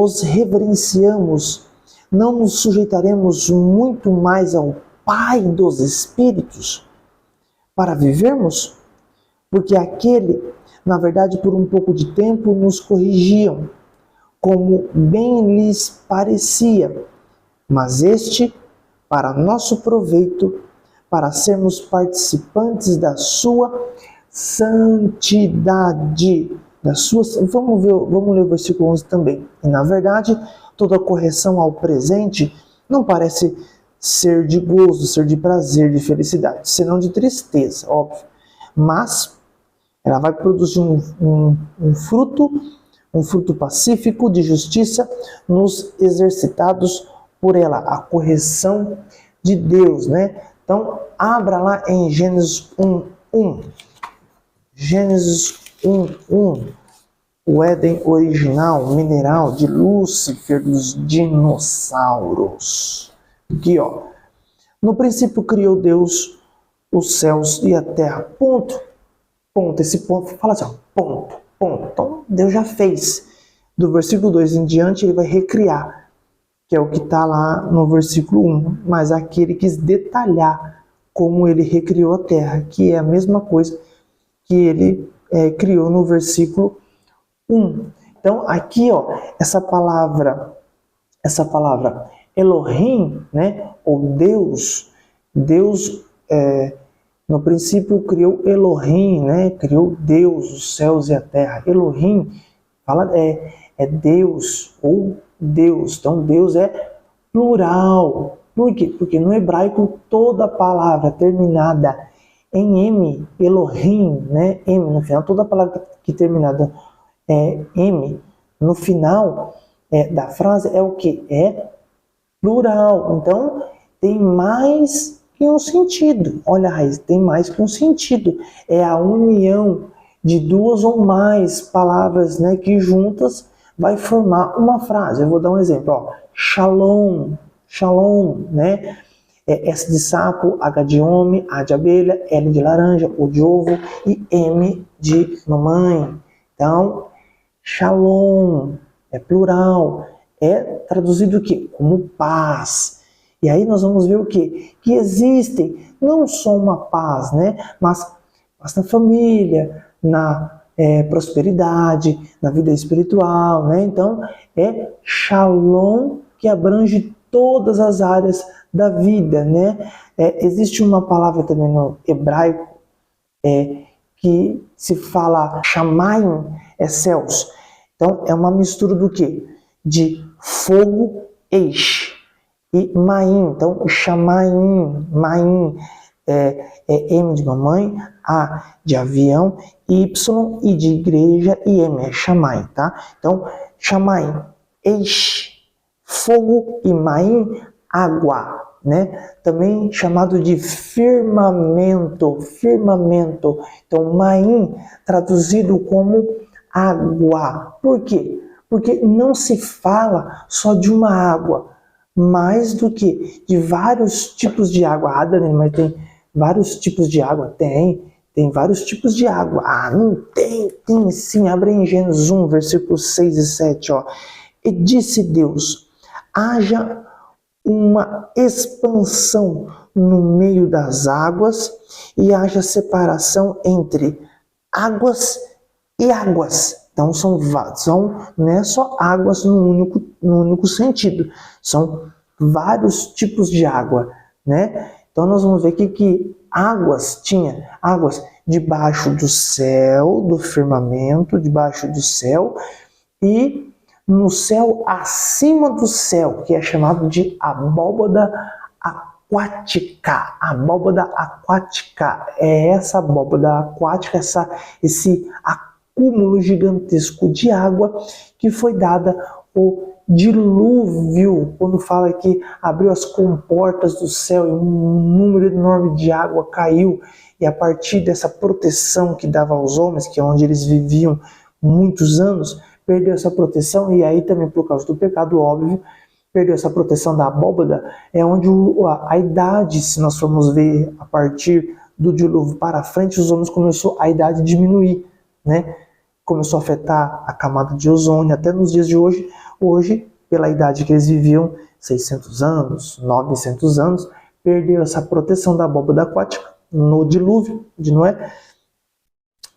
os reverenciamos, não nos sujeitaremos muito mais ao Pai dos Espíritos para vivermos? Porque aquele, na verdade, por um pouco de tempo nos corrigiam, como bem lhes parecia, mas este, para nosso proveito, para sermos participantes da sua santidade. Vamos ler o versículo 11 também. E, na verdade, toda correção ao presente não parece ser de gozo, ser de prazer, de felicidade, senão de tristeza, óbvio. Mas ela vai produzir um fruto pacífico de justiça nos exercitados por ela, a correção de Deus, né? Então, abra lá em Gênesis 1:1. Gênesis 1:1. O Éden original, mineral de Lúcifer, dos dinossauros. Aqui, ó. No princípio criou Deus os céus e a terra. Ponto. Esse ponto, fala assim, ó, ponto. Então, Deus já fez. Do versículo 2 em diante, ele vai recriar, que é o que está lá no versículo 1. Mas aqui ele quis detalhar como ele recriou a terra, que é a mesma coisa que ele criou no versículo 1. Então, aqui, ó, essa palavra Elohim, né, ou Deus, no princípio criou Elohim, né, criou Deus, os céus e a terra. Elohim é Deus, ou Deus. Então, Deus é plural. Por quê? Porque no hebraico toda palavra terminada em M, Elohim, né, M no final, toda palavra que terminada M no final da frase é o que? É plural. Então, tem mais que um sentido. Olha a raiz, tem mais que um sentido. É a união de duas ou mais palavras, né, que juntas vai formar uma frase. Eu vou dar um exemplo. Ó. Shalom, né? S de sapo, H de homem, A de abelha, L de laranja, O de ovo e M de mamãe. Então, Shalom é plural, é traduzido o quê? Como paz. E aí nós vamos ver o quê? Que existem não só uma paz, né? Mas paz na família, na prosperidade, na vida espiritual, né? Então, é Shalom que abrange todas as áreas da vida, né? Existe uma palavra também no hebraico que se fala Shamayim, céus. Então, é uma mistura do quê? De fogo, Eish, e Maim. Então, Shamayim, Maim é M de mamãe, A de avião, Y e de igreja e M é Shamayim, tá? Então, Shamayim, Eish, fogo e Maim, água, né? Também chamado de firmamento. Então, Maim, traduzido como água. Por quê? Porque não se fala só de uma água, mais do que de vários tipos de água. Ah, Daniel, mas tem vários tipos de água? Tem vários tipos de água. Ah, não tem? Tem sim. Abre em Gênesis 1, versículos 6 e 7, ó. E disse Deus, haja uma expansão no meio das águas e haja separação entre águas e águas. Então não é só águas no único sentido, são vários tipos de água, né? Então nós vamos ver aqui que tinha águas debaixo do céu, do firmamento, debaixo do céu, e no céu acima do céu, que é chamado de abóbada aquática. Abóbada aquática é essa abóbada aquática, esse acúmulo gigantesco de água que foi dada o dilúvio, quando fala que abriu as comportas do céu e um número enorme de água caiu, e a partir dessa proteção que dava aos homens, que é onde eles viviam muitos anos, perdeu essa proteção, e aí também por causa do pecado, óbvio, perdeu essa proteção da abóbada, é onde a idade, se nós formos ver a partir do dilúvio para frente, os homens começou a idade diminuir, né? Começou a afetar a camada de ozônio, até nos dias de hoje Hoje, pela idade que eles viviam, 600 anos, 900 anos, perdeu essa proteção da abóbora aquática no dilúvio de Noé.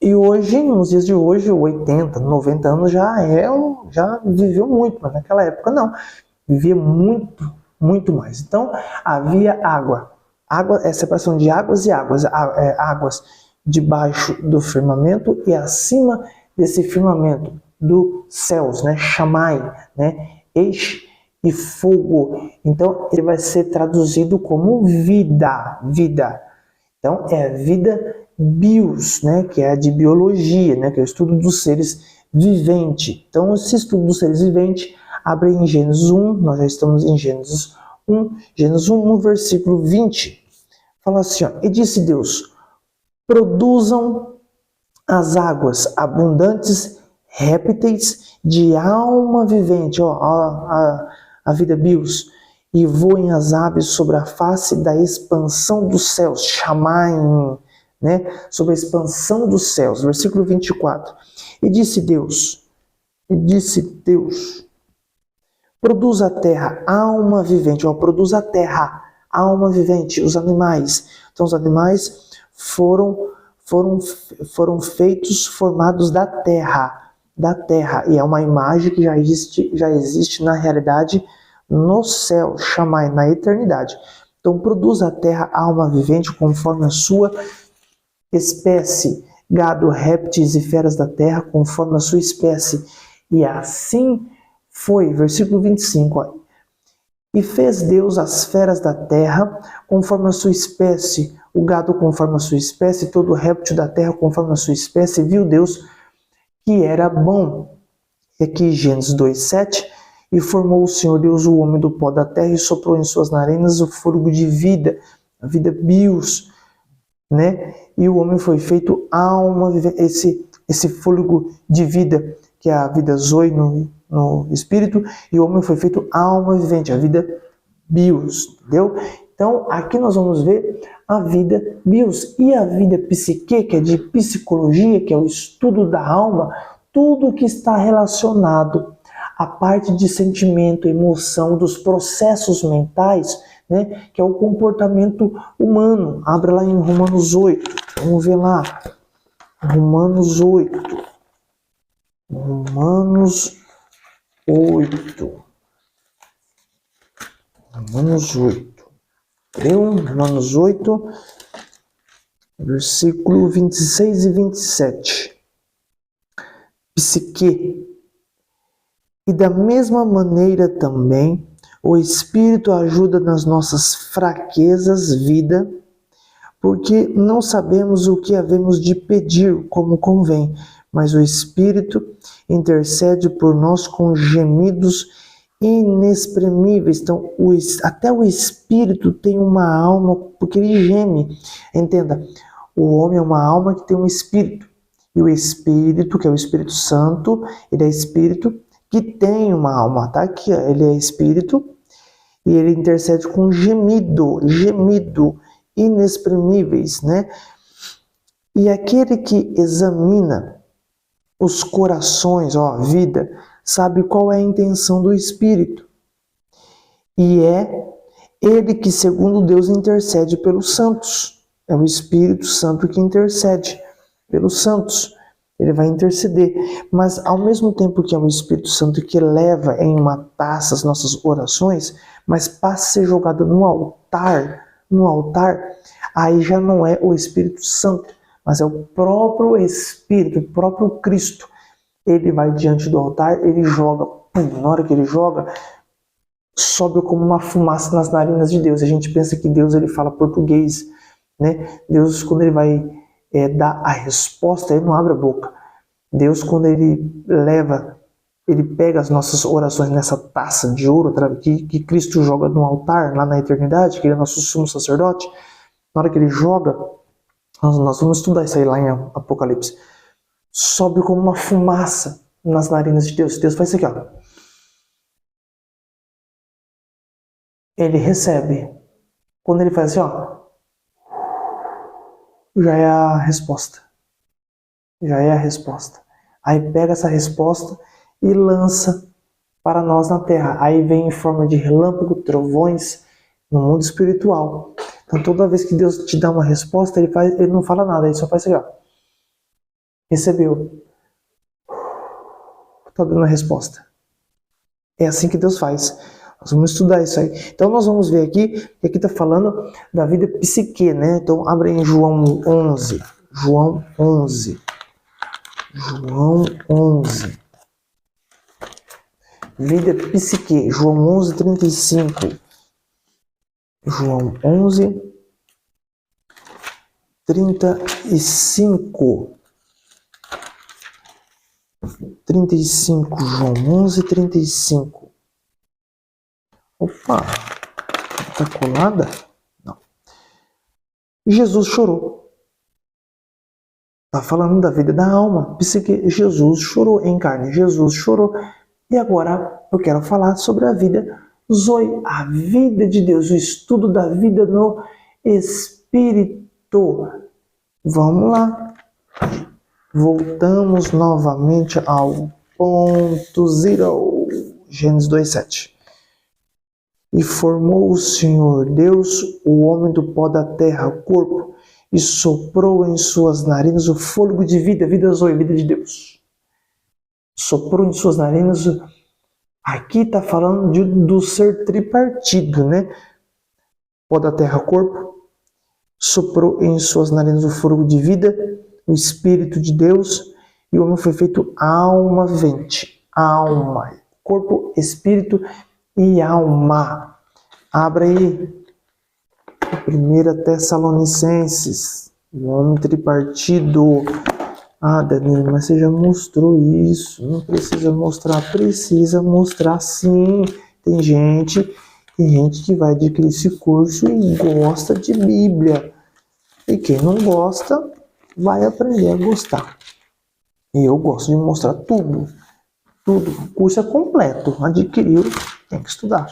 E hoje, nos dias de hoje, 80, 90 anos já viveu muito, mas naquela época não. Vivia muito, muito mais. Então, havia água. Água é separação de águas e águas. Águas debaixo do firmamento e acima desse firmamento, dos céus, né? Chamai, né? Eixe e fogo. Então, ele vai ser traduzido como vida. Vida. Então, é a vida bios, né, que é a de biologia, né, que é o estudo dos seres viventes. Então, esse estudo dos seres viventes abre em Gênesis 1, nós já estamos em Gênesis 1, no versículo 20. Fala assim, ó, e disse Deus, produzam as águas abundantes répteis de alma vivente, ó, a vida bios, e voem as aves sobre a face da expansão dos céus, chamaem, né, sobre a expansão dos céus. Versículo 24. E disse Deus, produz a terra alma vivente, ó, produz a terra alma vivente, os animais. Então os animais foram feitos, formados da terra, e é uma imagem que já existe na realidade no céu, chamai, na eternidade. Então produz a terra alma vivente conforme a sua espécie, gado, répteis e feras da terra, conforme a sua espécie. E assim foi, versículo 25, ó. E fez Deus as feras da terra, conforme a sua espécie, o gado conforme a sua espécie, todo réptil da terra conforme a sua espécie, viu Deus que era bom. E aqui Gênesis 2:7, e formou o Senhor Deus o homem do pó da terra e soprou em suas narinas o fôlego de vida, a vida bios, né? E o homem foi feito alma vivente, esse fôlego de vida, que é a vida zoe no espírito, e o homem foi feito alma vivente, a vida bios, entendeu? Então, aqui nós vamos ver a vida bios e a vida psique, que é de psicologia, que é o estudo da alma, tudo que está relacionado à parte de sentimento, emoção, dos processos mentais, né, que é o comportamento humano. Abra lá em Romanos 8. Vamos ver lá. Romanos 8. Romanos 8. Romanos 8. Romanos 8, versículo 26 e 27. Psique. E da mesma maneira também, o Espírito ajuda nas nossas fraquezas, vida, porque não sabemos o que havemos de pedir como convém, mas o Espírito intercede por nós com gemidos inexprimíveis. Então, até o Espírito tem uma alma, porque ele geme. Entenda, o homem é uma alma que tem um Espírito. E o Espírito, que é o Espírito Santo, ele é Espírito que tem uma alma, tá? Que ele é Espírito e ele intercede com gemido inexprimíveis, né? E aquele que examina os corações, ó, vida, sabe qual é a intenção do Espírito. E é ele que, segundo Deus, intercede pelos santos. É o Espírito Santo que intercede pelos santos. Ele vai interceder. Mas, ao mesmo tempo que é o Espírito Santo que leva em uma taça as nossas orações, mas para ser jogado no altar, aí já não é o Espírito Santo, mas é o próprio Espírito, o próprio Cristo. Ele vai diante do altar, ele joga, na hora que ele joga, sobe como uma fumaça nas narinas de Deus. A gente pensa que Deus ele fala português, né? Deus, quando ele vai dar a resposta, ele não abre a boca. Deus, quando ele pega as nossas orações nessa taça de ouro que Cristo joga no altar, lá na eternidade, que ele é nosso sumo sacerdote. Na hora que ele joga, nós vamos estudar isso aí lá em Apocalipse, sobe como uma fumaça nas narinas de Deus. Deus faz isso aqui, ó. Ele recebe. Quando ele faz assim, ó, já é a resposta. Já é a resposta. Aí pega essa resposta e lança para nós na terra. Aí vem em forma de relâmpago, trovões no mundo espiritual. Então toda vez que Deus te dá uma resposta, ele não fala nada, ele só faz assim, ó. Recebeu. Está dando a resposta. É assim que Deus faz. Nós vamos estudar isso aí. Então nós vamos ver aqui, que aqui está falando da vida psique, né? Então abre em João 11. João 11. João 11. Vida psique. João 11, 35. João 11, 35. 35. João 11, 35. Opa, tá colada? Não. Jesus chorou. Tá falando da vida da alma. Psique. Jesus chorou em carne. Jesus chorou. E agora eu quero falar sobre a vida Zoe, a vida de Deus, o estudo da vida no Espírito. Vamos lá. Voltamos novamente ao ponto zero. Gênesis 2:7. E formou o Senhor Deus o homem do pó da terra, o corpo, e soprou em suas narinas o fôlego de vida, vida Zoe, vida de Deus. Soprou em suas narinas. Aqui está falando do ser tripartido, né? Pó da terra, corpo, soprou em suas narinas o fôlego de vida, o Espírito de Deus, e o homem foi feito alma vivente. Alma, corpo, espírito e alma. Abra aí 1 Tessalonicenses, o homem tripartido. Ah, Danilo, mas você já mostrou isso. Não precisa mostrar. Precisa mostrar sim. Tem gente que vai adquirir esse curso e gosta de Bíblia. E quem não gosta, vai aprender a gostar. E eu gosto de mostrar tudo. Tudo. O curso é completo. Adquiriu, tem que estudar.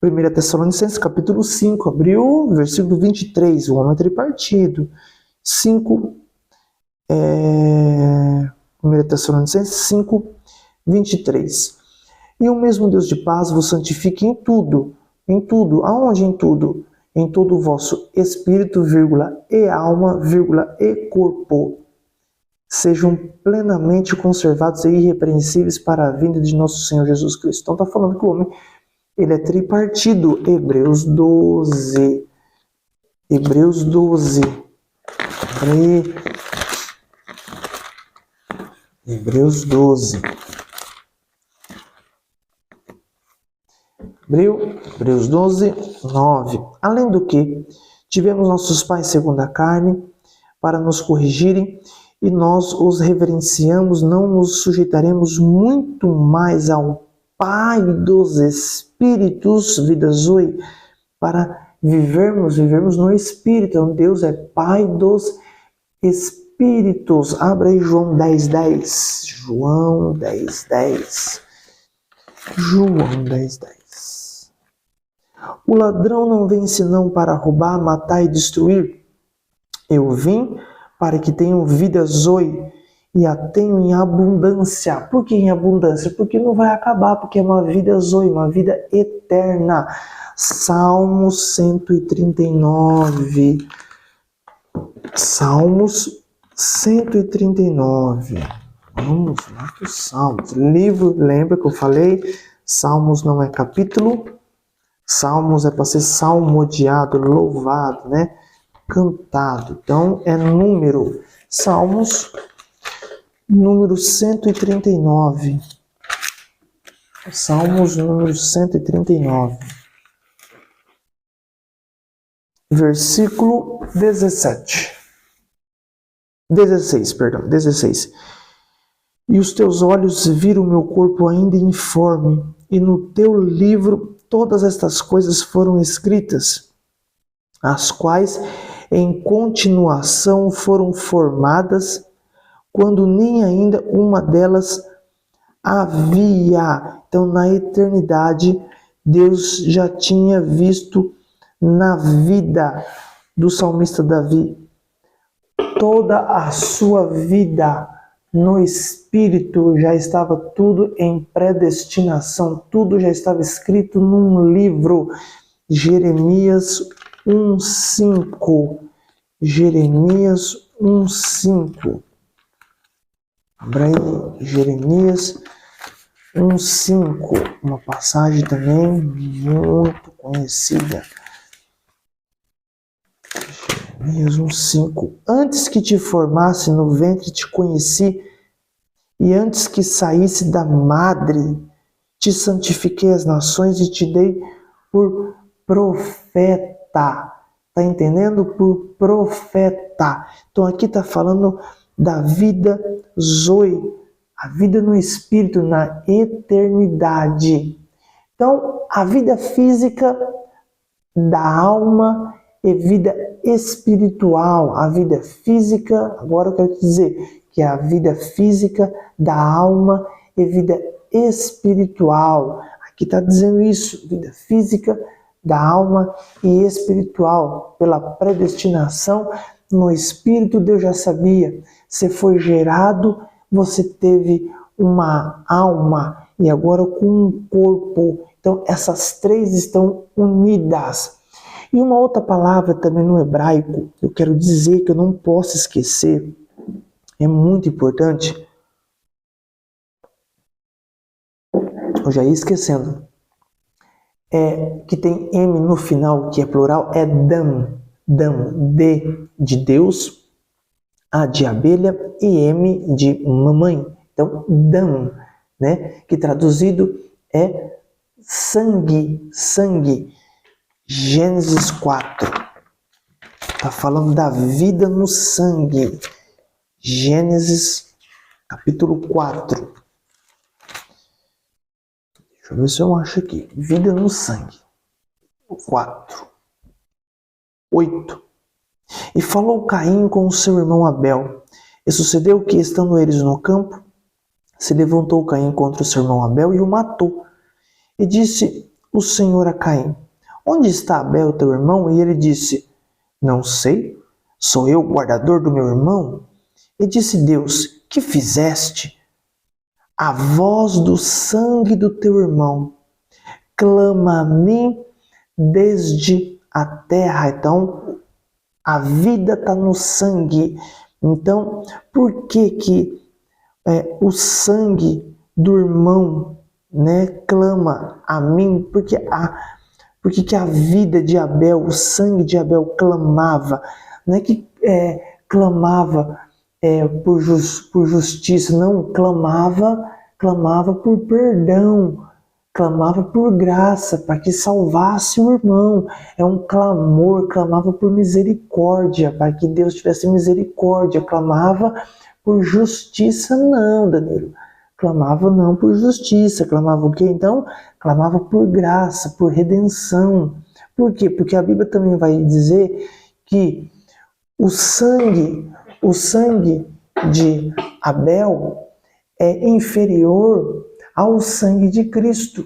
1 Tessalonicenses, capítulo 5. Abriu, versículo 23. O homem tripartido. 5... 1 Tessalonicenses 5, 23. E o mesmo Deus de paz vos santifique em tudo. Em tudo. Aonde em tudo? Em todo o vosso espírito, vírgula, e alma, vírgula, e corpo. Sejam plenamente conservados e irrepreensíveis para a vinda de nosso Senhor Jesus Cristo. Então está falando que o homem ele é tripartido. Hebreus 12. Hebreus 12. Hebreus 12. Hebreus 12, 9. Além do que, tivemos nossos pais segundo a carne, para nos corrigirem, e nós os reverenciamos, não nos sujeitaremos muito mais ao Pai dos Espíritos, vida Zoe, para vivermos no Espírito. Então Deus é Pai dos Espíritos. Abra aí João 10:10. João 10:10. João 10:10. O ladrão não vem senão para roubar, matar e destruir. Eu vim para que tenham vida Zoe e a tenham em abundância. Por que em abundância? Porque não vai acabar, porque é uma vida Zoe, uma vida eterna. Salmos 139. Salmos 139. Vamos lá para os Salmos. Livro, lembra que eu falei? Salmos não é capítulo. Salmos é para ser salmodiado, louvado, né? Cantado. Então é número. Salmos, número 139. Salmos, número 139. Versículo 16. 16. E os teus olhos viram o meu corpo ainda informe, e no teu livro todas estas coisas foram escritas, as quais em continuação foram formadas, quando nem ainda uma delas havia. Então, na eternidade, Deus já tinha visto na vida do salmista Davi toda a sua vida no Espírito já estava tudo em predestinação, tudo já estava escrito num livro. Jeremias 1:5. Jeremias 1:5. Abra aí, Jeremias 1:5. Uma passagem também muito conhecida. Jeremias 1:5. Antes que te formasse no ventre te conheci, e antes que saísse da madre te santifiquei as nações e te dei por profeta. Tá entendendo? Por profeta. Então aqui está falando da vida Zoe, a vida no Espírito, na eternidade. Então, a vida física da alma e vida espiritual. A vida física, agora eu quero te dizer que é a vida física da alma e vida espiritual. Aqui está dizendo isso, vida física da alma e espiritual. Pela predestinação, no Espírito Deus já sabia. Você foi gerado, você teve uma alma e agora com um corpo. Então essas três estão unidas. E uma outra palavra também no hebraico, eu quero dizer que eu não posso esquecer, é muito importante. Eu já ia esquecendo. Que tem M no final, que é plural, é dam. Dam, D de Deus, A de abelha e M de mamãe. Então, dam, né? Que traduzido é sangue, sangue. Gênesis 4. Está falando da vida no sangue. Gênesis capítulo 4. Deixa eu ver se eu acho aqui. Vida no sangue. 4. 8. E falou Caim com o seu irmão Abel. E sucedeu que, estando eles no campo, se levantou Caim contra o seu irmão Abel e o matou. E disse o Senhor a Caim: onde está Abel, teu irmão? E ele disse: não sei, sou eu o guardador do meu irmão? E disse Deus: que fizeste? A voz do sangue do teu irmão clama a mim desde a terra. Então, a vida está no sangue. Então, por que o sangue do irmão, né, clama a mim? Porque que a vida de Abel, o sangue de Abel clamava. Não é que clamava por justiça, não, clamava por perdão, clamava por graça, para que salvasse o irmão. É um clamor, clamava por misericórdia, para que Deus tivesse misericórdia. Clamava por justiça, não, Danilo. Clamava não por justiça, clamava o quê? Então, clamava por graça, por redenção. Por quê? Porque a Bíblia também vai dizer que o sangue de Abel é inferior ao sangue de Cristo.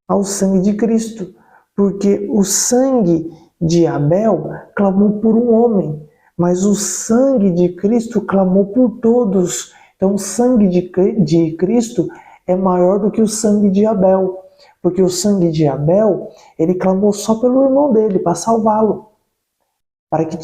Ao sangue de Cristo. Porque o sangue de Abel clamou por um homem, mas o sangue de Cristo clamou por todos. Então o sangue de Cristo é maior do que o sangue de Abel. Porque o sangue de Abel, ele clamou só pelo irmão dele, para salvá-lo. Para que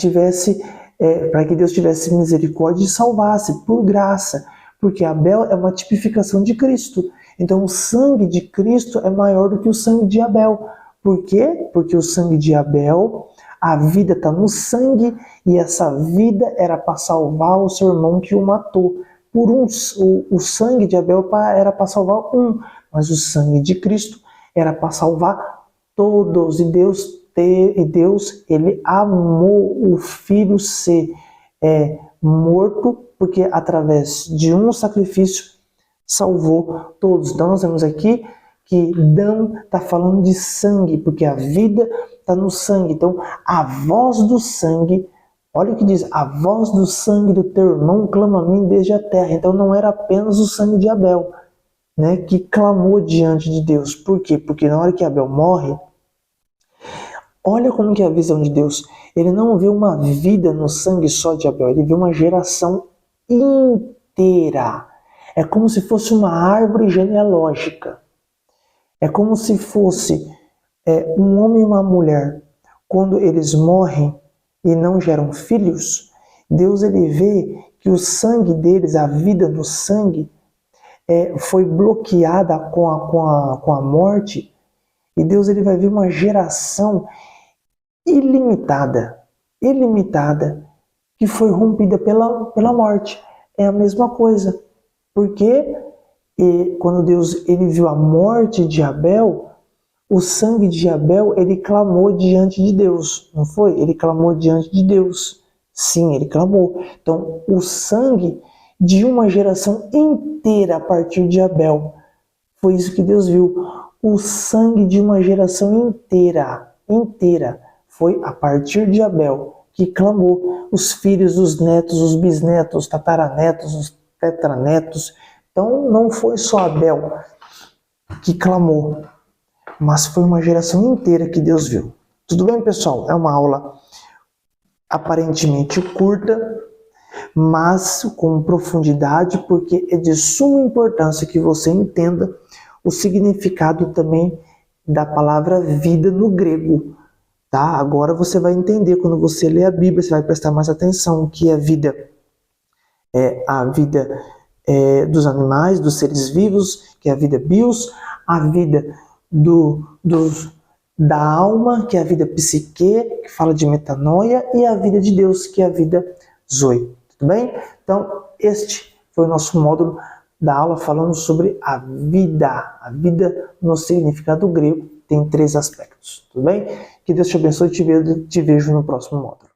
Deus tivesse misericórdia e salvasse, por graça. Porque Abel é uma tipificação de Cristo. Então o sangue de Cristo é maior do que o sangue de Abel. Por quê? Porque o sangue de Abel, a vida está no sangue, e essa vida era para salvar o seu irmão que o matou. O sangue de Abel era para salvar um, mas o sangue de Cristo era para salvar todos. E Deus, ele amou o Filho ser morto, porque através de um sacrifício salvou todos. Então nós vemos aqui que Dam está falando de sangue, porque a vida está no sangue. Então a voz do sangue, olha o que diz: a voz do sangue do teu irmão clama a mim desde a terra. Então não era apenas o sangue de Abel, né, que clamou diante de Deus. Por quê? Porque na hora que Abel morre, olha como que é a visão de Deus. Ele não vê uma vida no sangue só de Abel, ele vê uma geração inteira inteira. É como se fosse uma árvore genealógica. É como se fosse um homem e uma mulher. Quando eles morrem e não geram filhos, Deus ele vê que o sangue deles, a vida no sangue, foi bloqueada com a morte. E Deus ele vai ver uma geração ilimitada, que foi rompida pela morte. É a mesma coisa. Porque quando Deus ele viu a morte de Abel, o sangue de Abel, ele clamou diante de Deus, não foi? Ele clamou diante de Deus. Sim, ele clamou. Então, o sangue de uma geração inteira a partir de Abel, foi isso que Deus viu. O sangue de uma geração inteira, foi a partir de Abel que clamou. Os filhos, os netos, os bisnetos, os tataranetos, os tetranetos. Então, não foi só Abel que clamou, mas foi uma geração inteira que Deus viu. Tudo bem, pessoal? É uma aula aparentemente curta, mas com profundidade, porque é de suma importância que você entenda o significado também da palavra vida no grego. Tá? Agora você vai entender, quando você lê a Bíblia, você vai prestar mais atenção que a vida é a vida dos animais, dos seres vivos, que é a vida bios, a vida da alma, que é a vida psique, que fala de metanoia, e a vida de Deus, que é a vida zoe. Tudo bem? Então, este foi o nosso módulo da aula falando sobre a vida. A vida no significado grego tem 3 aspectos. Tudo bem? Que Deus te abençoe e te vejo no próximo módulo.